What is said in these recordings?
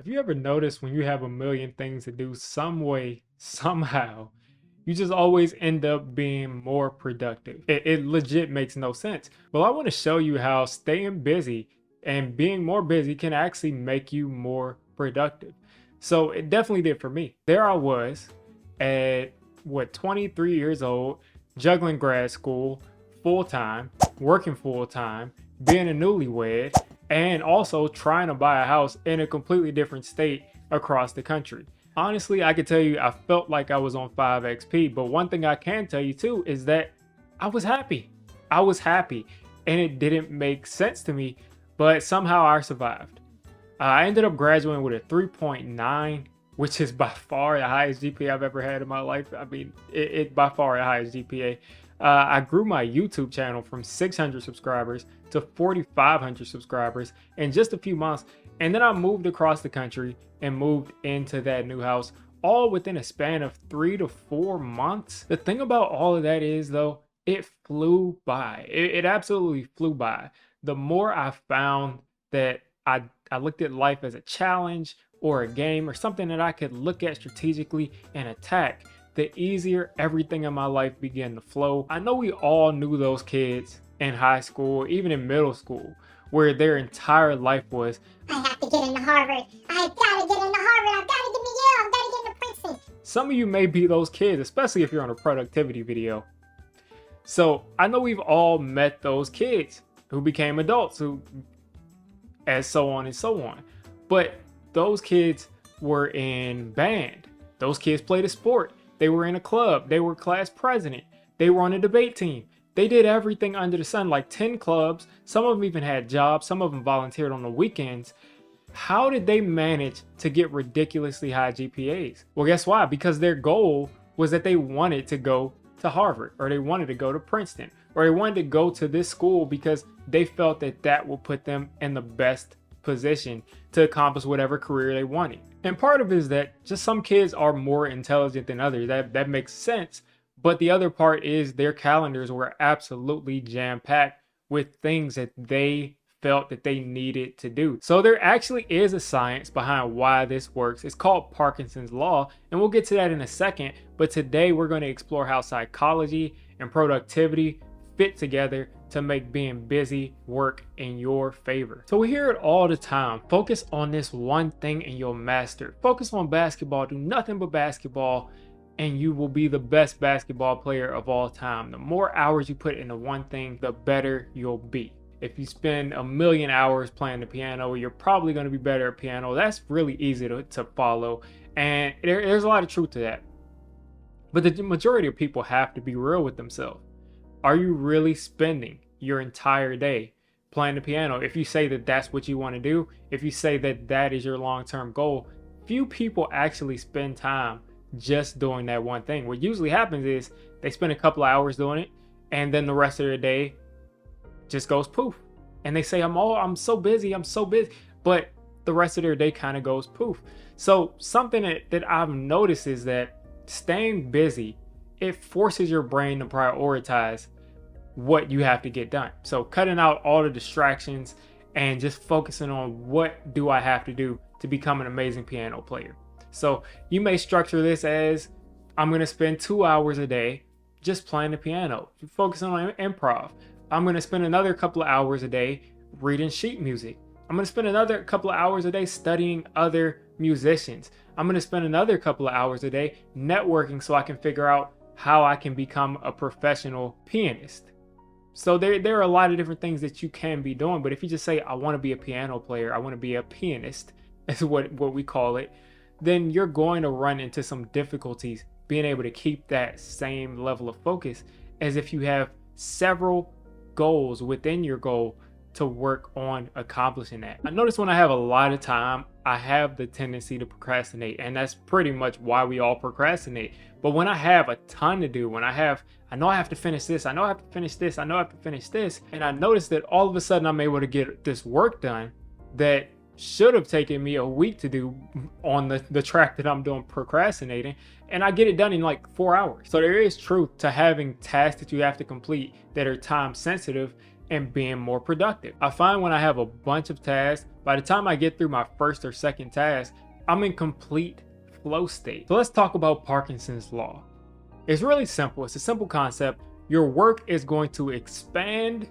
Have you ever noticed when you have a million things to do, some way, somehow, you just always end up being more productive? It legit makes no sense. Well, I want to show you how staying busy and being more busy can actually make you more productive. So it definitely did for me. There I was at 23 years old, juggling grad school full time, working full time, being a newlywed, and also trying to buy a house in a completely different state across the country. Honestly, I could tell you I felt like I was on 5XP, but one thing I can tell you too is that I was happy. I was happy, and it didn't make sense to me, but somehow I survived. I ended up graduating with a 3.9, which is by far the highest GPA I've ever had in my life. I mean, it by far the highest GPA. I grew my YouTube channel from 600 subscribers to 4,500 subscribers in just a few months. And then I moved across the country and moved into that new house, all within a span of 3 to 4 months. The thing about all of that is, though, it flew by. It absolutely flew by. The more I found that I looked at life as a challenge or a game or something that I could look at strategically and attack, the easier everything in my life began to flow. I know we all knew those kids in high school, even in middle school, where their entire life was, I have to get into Harvard. I gotta get into Harvard. I gotta get into Yale. I gotta get into Princeton. some of you may be those kids, especially if you're on a productivity video. So I know we've all met those kids who became adults, who, as so on and so on. But those kids were in band. Those kids played a sport. They were in a club. They were class president. They were on a debate team. They did everything under the sun, like 10 clubs. Some of them even had jobs. Some of them volunteered on the weekends. How did they manage to get ridiculously high GPAs? Well, guess why? Because their goal was that they wanted to go to Harvard, or they wanted to go to Princeton, or they wanted to go to this school because they felt that that would put them in the best position to accomplish whatever career they wanted. And part of it is that just some kids are more intelligent than others. That makes sense. But the other part is their calendars were absolutely jam-packed with things that they felt that they needed to do. So there actually is a science behind why this works. It's called Parkinson's law, and we'll get to that in a second. But today we're going to explore how psychology and productivity fit together to make being busy work in your favor. So we hear it all the time. Focus on this one thing and you'll master. Focus on basketball, do nothing but basketball, and you will be the best basketball player of all time. The more hours you put into one thing, the better you'll be. If you spend a million hours playing the piano, you're probably going to be better at piano. That's really easy to follow. And there's a lot of truth to that. But the majority of people have to be real with themselves. Are you really spending your entire day playing the piano? If you say that that's what you want to do, if you say that that is your long-term goal, few people actually spend time just doing that one thing. What usually happens is they spend a couple of hours doing it, and then the rest of their day just goes poof. And they say, I'm so busy, but the rest of their day kind of goes poof. So something that I've noticed is that staying busy, it forces your brain to prioritize what you have to get done. So cutting out all the distractions and just focusing on what do I have to do to become an amazing piano player. So you may structure this as, I'm going to spend 2 hours a day just playing the piano, focusing on improv. I'm going to spend another couple of hours a day reading sheet music. I'm going to spend another couple of hours a day studying other musicians. I'm going to spend another couple of hours a day networking so I can figure out how I can become a professional pianist. So there are a lot of different things that you can be doing. But if you just say, I want to be a piano player, I want to be a pianist, is what we call it, then you're going to run into some difficulties being able to keep that same level of focus as if you have several goals within your goal to work on accomplishing that. I notice when I have a lot of time, I have the tendency to procrastinate, and that's pretty much why we all procrastinate. But when I have a ton to do, I know I have to finish this, I know I have to finish this, I know I have to finish this, and I notice that all of a sudden I'm able to get this work done that should have taken me a week to do on the track that I'm doing procrastinating, and I get it done in like 4 hours. So there is truth to having tasks that you have to complete that are time sensitive, and being more productive. I find when I have a bunch of tasks, by the time I get through my first or second task, I'm in complete flow state. So let's talk about Parkinson's law. It's really simple. It's a simple concept. Your work is going to expand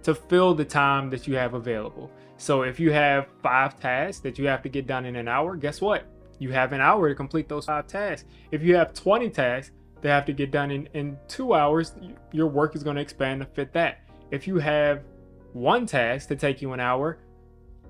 to fill the time that you have available. So if you have 5 tasks that you have to get done in an hour, guess what? You have an hour to complete those 5 tasks. If you have 20 tasks that have to get done in 2 hours, your work is going to expand to fit that. If you have 1 task to take you an hour,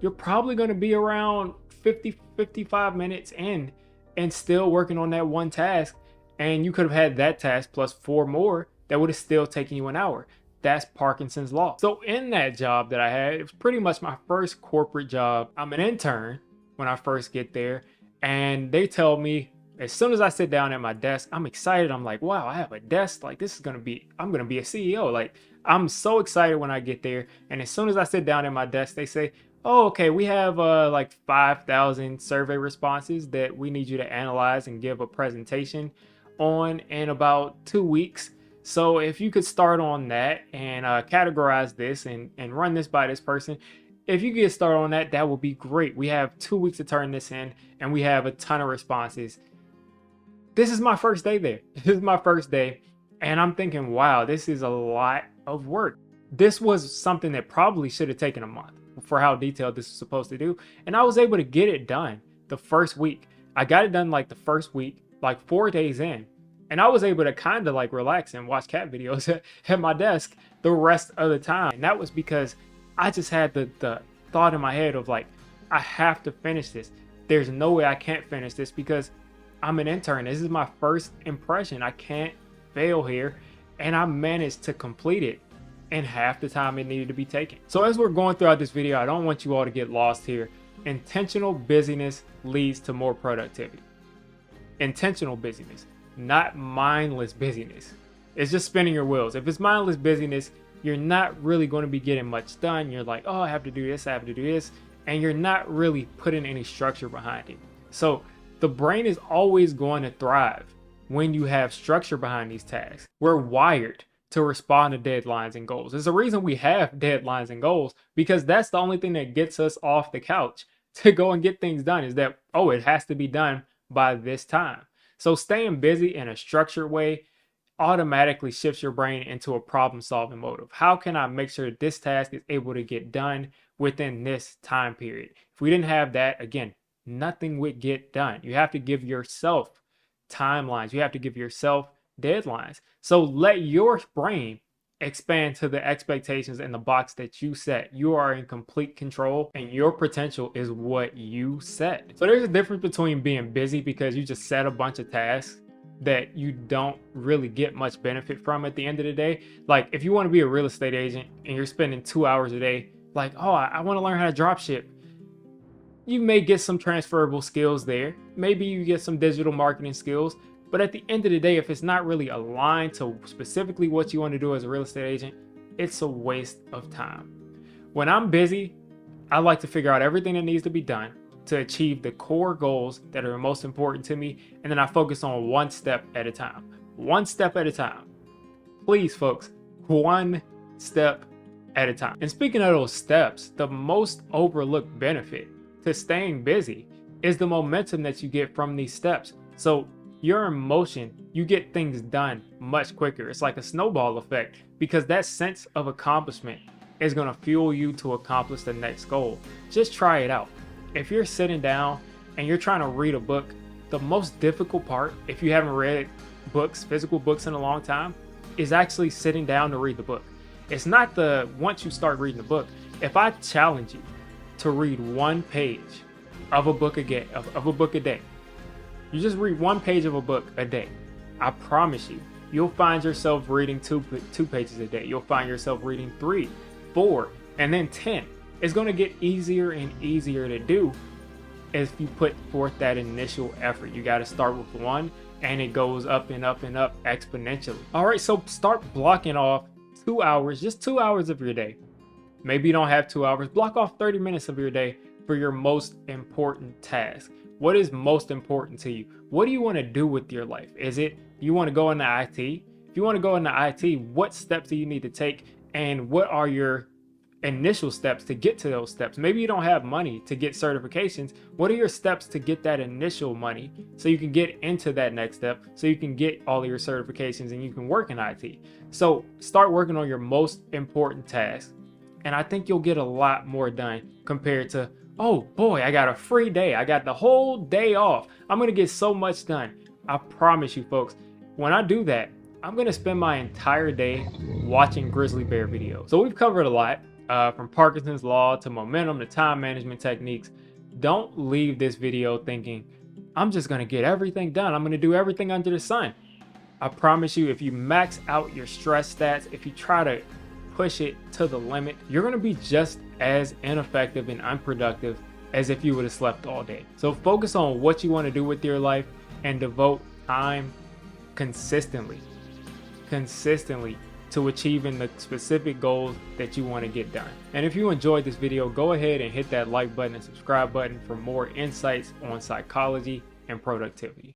you're probably going to be around 55 minutes in and still working on that 1 task. And you could have had that task plus 4 more that would have still taken you an hour. That's Parkinson's law. So in that job that I had, it was pretty much my first corporate job. I'm an intern when I first get there, and they tell me as soon as I sit down at my desk, I'm excited. I'm like, wow, I have a desk. Like, this is gonna be, I'm gonna be a CEO. Like, I'm so excited when I get there. And as soon as I sit down at my desk, they say, oh, okay, we have like 5,000 survey responses that we need you to analyze and give a presentation on in about 2 weeks. So if you could start on that and categorize this and run this by this person, if you get started on that, that would be great. We have 2 weeks to turn this in and we have a ton of responses. This is my first day there. This is my first day. And I'm thinking, wow, this is a lot of work. This was something that probably should have taken a month for how detailed this is supposed to do. And I was able to get it done the first week. I got it done like the first week, like 4 days in. And I was able to kind of like relax and watch cat videos at my desk the rest of the time. And that was because I just had the thought in my head of like, I have to finish this. There's no way I can't finish this because I'm an intern. This is my first impression. I can't fail here. And I managed to complete it in half the time it needed to be taken. So as we're going throughout this video, I don't want you all to get lost here. Intentional busyness leads to more productivity. Intentional busyness, not mindless busyness. It's just spinning your wheels. If it's mindless busyness, you're not really going to be getting much done. You're like, oh, I have to do this, I have to do this. And you're not really putting any structure behind it. So the brain is always going to thrive when you have structure behind these tasks. We're wired to respond to deadlines and goals. There's a reason we have deadlines and goals, because that's the only thing that gets us off the couch to go and get things done, is that, oh, it has to be done by this time. So staying busy in a structured way automatically shifts your brain into a problem-solving mode of how can I make sure that this task is able to get done within this time period. If we didn't have that, again, nothing would get done. You have to give yourself timelines. You have to give yourself deadlines. So let your brain expand to the expectations in the box that you set. You are in complete control and your potential is what you set. So there's a difference between being busy because you just set a bunch of tasks that you don't really get much benefit from at the end of the day. Like if you want to be a real estate agent and you're spending 2 hours a day, like, oh, I want to learn how to drop ship. You may get some transferable skills there. Maybe you get some digital marketing skills. But at the end of the day, if it's not really aligned to specifically what you want to do as a real estate agent, it's a waste of time. When I'm busy, I like to figure out everything that needs to be done to achieve the core goals that are most important to me. And then I focus on one step at a time. One step at a time. Please, folks, one step at a time. And speaking of those steps, the most overlooked benefit to staying busy is the momentum that you get from these steps. So you're in motion, you get things done much quicker. It's like a snowball effect because that sense of accomplishment is going to fuel you to accomplish the next goal. Just try it out. If you're sitting down and you're trying to read a book, the most difficult part, if you haven't read books, physical books in a long time, is actually sitting down to read the book. It's not once you start reading the book. If I challenge you to read 1 page of a book a day, you just read 1 page of a book a day, I promise you, you'll find yourself reading two pages a day. You'll find yourself reading 3, 4, and then 10. It's going to get easier and easier to do if you put forth that initial effort. You got to start with 1 and it goes up and up and up exponentially. All right, so start blocking off 2 hours, just 2 hours of your day. Maybe you don't have 2 hours. Block off 30 minutes of your day for your most important task. What is most important to you? What do you want to do with your life? Is it you want to go into IT? If you want to go into IT, what steps do you need to take And what are your initial steps to get to those steps? Maybe you don't have money to get certifications. What are your steps to get that initial money so you can get into that next step, so you can get all of your certifications and you can work in IT? So start working on your most important tasks, and I think you'll get a lot more done compared to, oh boy, I got a free day, I got the whole day off, I'm gonna get so much done. I promise you folks, when I do that, I'm gonna spend my entire day watching grizzly bear videos. So we've covered a lot, from Parkinson's law to momentum to time management techniques. Don't leave this video thinking, I'm just gonna get everything done, I'm gonna do everything under the sun. I promise you, if you max out your stress stats, if you try to push it to the limit, you're gonna be just as ineffective and unproductive as if you would have slept all day. So focus on what you want to do with your life and devote time consistently to achieving the specific goals that you want to get done. And if you enjoyed this video, go ahead and hit that like button and subscribe button for more insights on psychology and productivity.